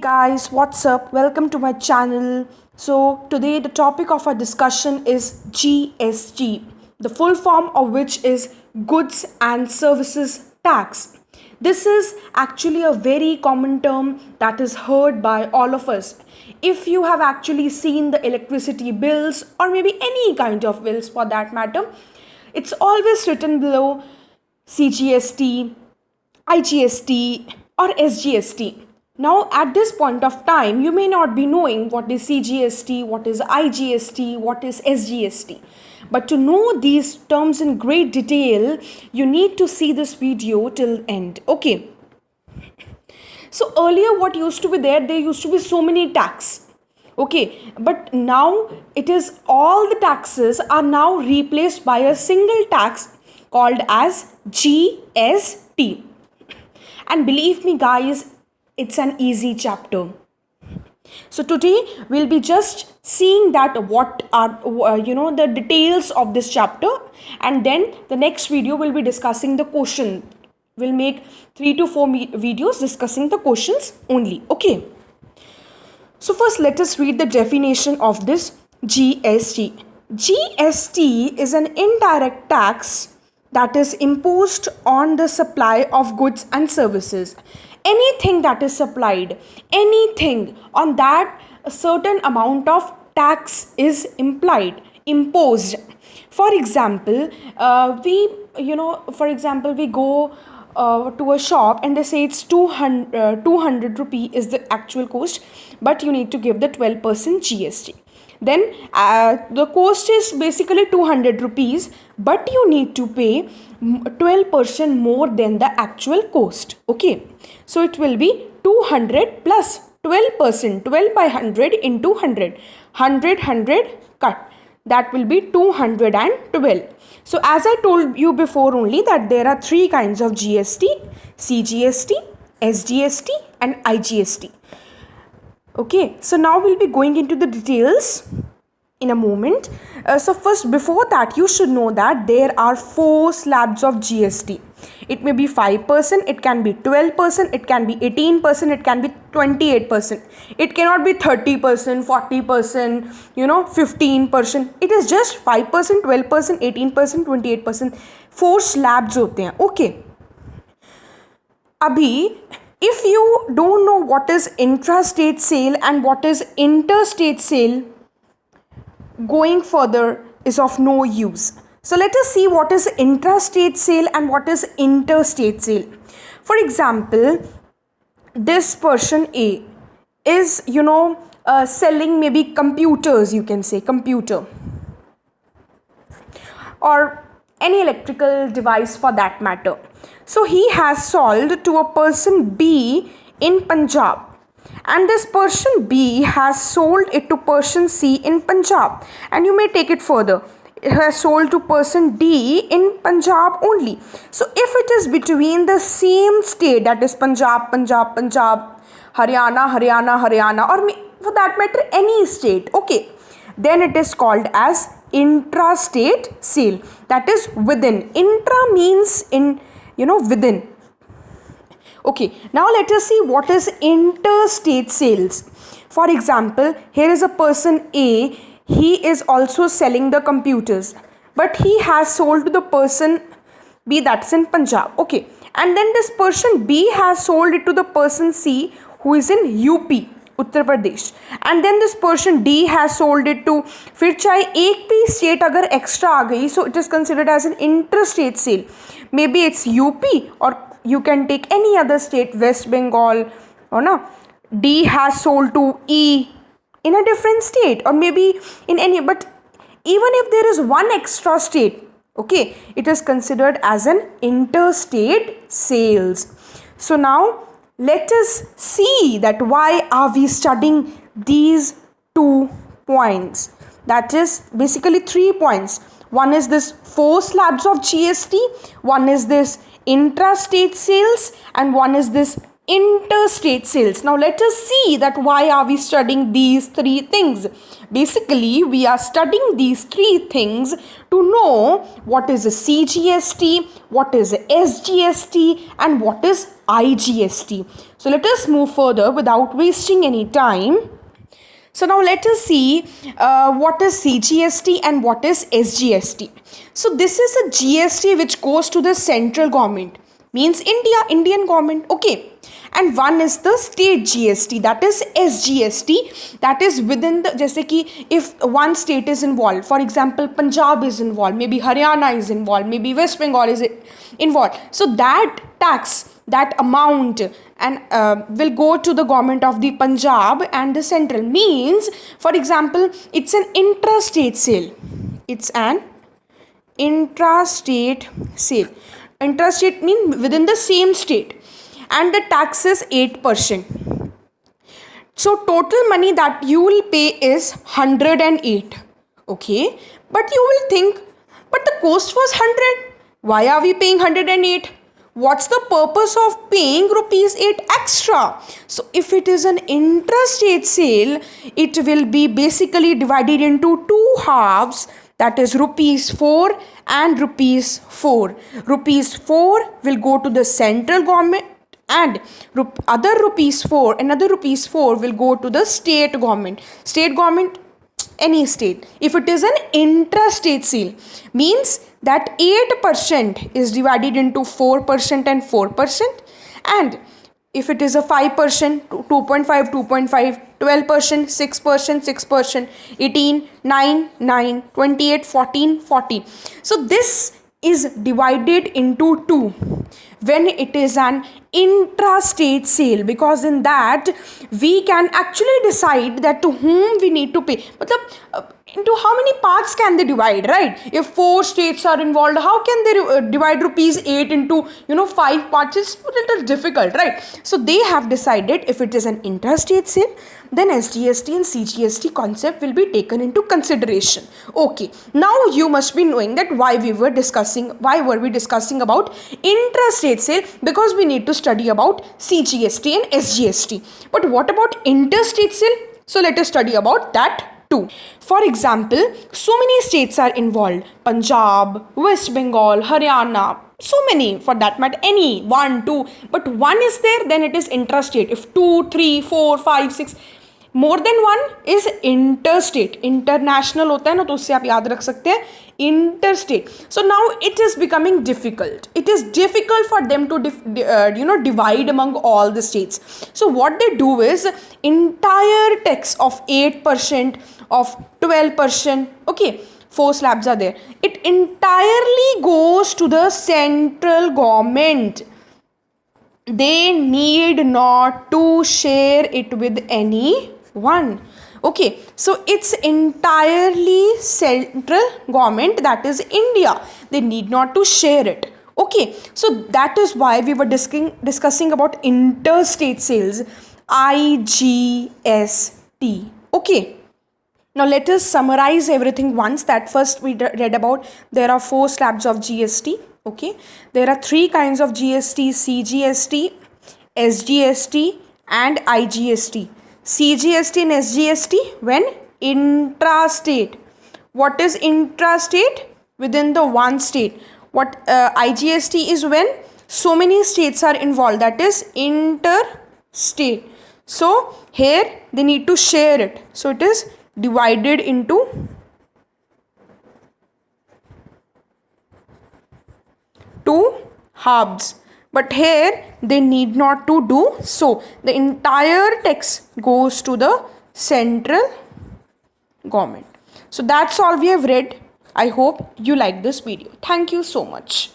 Guys, what's up? Welcome to my channel. So, today the topic of our discussion is GST, the full form of which is Goods and Services Tax. This is actually a very common term that is heard by all of us. If you have actually seen the electricity bills or maybe any kind of bills for that matter, it's always written below CGST, IGST, or SGST. Now, at this point of time, you may not be knowing what is CGST, what is IGST, what is SGST. But to know these terms in great detail, you need to see this video till end. Okay. So earlier what used to be there used to be so many tax. Okay, but now it is all the taxes are now replaced by a single tax called as GST. And believe me guys, it's an easy chapter. So today we'll be just seeing that what are the details of this chapter, and then the next video will be discussing the question. We'll make 3 to 4 videos discussing the questions only. Okay. So first let us read the definition of this GST. GST is an indirect tax that is imposed on the supply of goods and services. Anything that is supplied, anything on that a certain amount of tax is imposed. For example, we go to a shop and they say it's 200 rupee is the actual cost, but you need to give the 12% GST. Then the cost is basically 200 rupees, but you need to pay 12% more than the actual cost. Okay, so it will be 200 plus 12%, 12 by 100 into 100 cut. That will be 212. So as I told you before only that there are 3 kinds of GST: CGST, SGST and IGST. Okay, so now we'll be going into the details in a moment. So first, before that, you should know that there are 4 slabs of GST. It may be 5%, it can be 12%, it can be 18%, it can be 28%. It cannot be 30%, 40%, 15%. It is just 5%, 12%, 18%, 28%. 4 slabs होते हैं. Okay. Abhi, if you don't know what is intrastate sale and what is interstate sale, going further is of no use. So let us see what is intrastate sale and what is interstate sale. For example, this person A is selling maybe computers, you can say computer, or any electrical device for that matter. So he has sold to a person B in Punjab, and this person B has sold it to person C in Punjab, and you may take it further. It has sold to person D in Punjab only. So if it is between the same state, that is Punjab, Haryana, or for that matter any state, okay, then it is called as intrastate sale. That is within. Intra means within. Okay, now let us see what is interstate sales. For example, here is a person A. He is also selling the computers, but he has sold to the person B, that's in Punjab. Okay, and then this person B has sold it to the person C who is in UP, Uttar Pradesh, and then this person D has sold it to, फिर चाहे एक भी state अगर extra आ गई, so it is considered as an interstate sale. Maybe it's UP, or you can take any other state, West Bengal, or no. D has sold to E in a different state, or maybe in any, but even if there is one extra state, okay, it is considered as an interstate sales. So now let us see that why are we studying these 2 points. That is basically 3 points. One is this 4 slabs of GST, one is this intrastate sales, and one is this interstate sales. Now let us see that why are we studying these three things. Basically, we are studying these three things to know what is a CGST, what is a SGST, and what is IGST. So let us move further without wasting any time. So now let us see what is CGST and what is SGST. So this is a GST which goes to the central government, means Indian government, okay. And one is the state GST, that is SGST, that is within the, जैसे कि if one state is involved, for example Punjab is involved, maybe Haryana is involved, maybe West Bengal is involved, so that tax, that amount and will go to the government of the Punjab and the central, means for example it's an intrastate sale, it's an intrastate sale. Intrastate means within the same state, and the tax is 8%. So total money that you will pay is 108. Okay, but you will think, but the cost was 100. Why are we paying 108? What's the purpose of paying rupees 8 extra? So if it is an intrastate sale, it will be basically divided into two halves, that is rupees 4 and rupees 4. Rupees 4 will go to the central government, and another rupees 4 will go to the state government. State government, any state. If it is an intrastate sale, means that 8% is divided into 4% and 4%, and if it is a 5%, 2.5, 2.5, 12%, 6%, 6%, 18, 9, 9, 28, 14, 14. So this is divided into 2 when it is an intrastate sale, because in that we can actually decide that to whom we need to pay. Into how many parts can they divide, right? If 4 states are involved, how can they divide rupees 8 into 5 parts? It's a little difficult, right? So they have decided if it is an interstate sale, then SGST and CGST concept will be taken into consideration. Okay, now you must be knowing that why were we discussing about intrastate sale, because we need to study about CGST and SGST. But what about interstate sale? So let us study about that too. For example, so many states are involved: Punjab, West Bengal, Haryana, so many, for that matter, any 1, 2, but one is there, then it is intrastate. If 2, 3, 4, 5, 6, more than one is interstate. International होता है ना, तो उससे आप याद रख सकते हैं interstate. So now it is becoming difficult. It is difficult for them to divide among all the states. So what they do is entire tax of 8%, of 12%, okay, 4 slabs are there, it entirely goes to the central government. They need not to share it with anyone. Okay, so it's entirely central government, that is India. They need not to share it. Okay, so that is why we were discussing about interstate sales, IGST. Okay, now let us summarize everything once. That first we read about there are 4 slabs of GST. Okay, there are 3 kinds of GST: CGST, SGST and IGST. CGST and SGST when intrastate. What is intrastate? Within the one state. What IGST is when so many states are involved, that is interstate. So here they need to share it, so it is divided into 2 halves, but here they need not to do so. The entire tax goes to the central government. So that's all we have read. I hope you like this video. Thank you so much.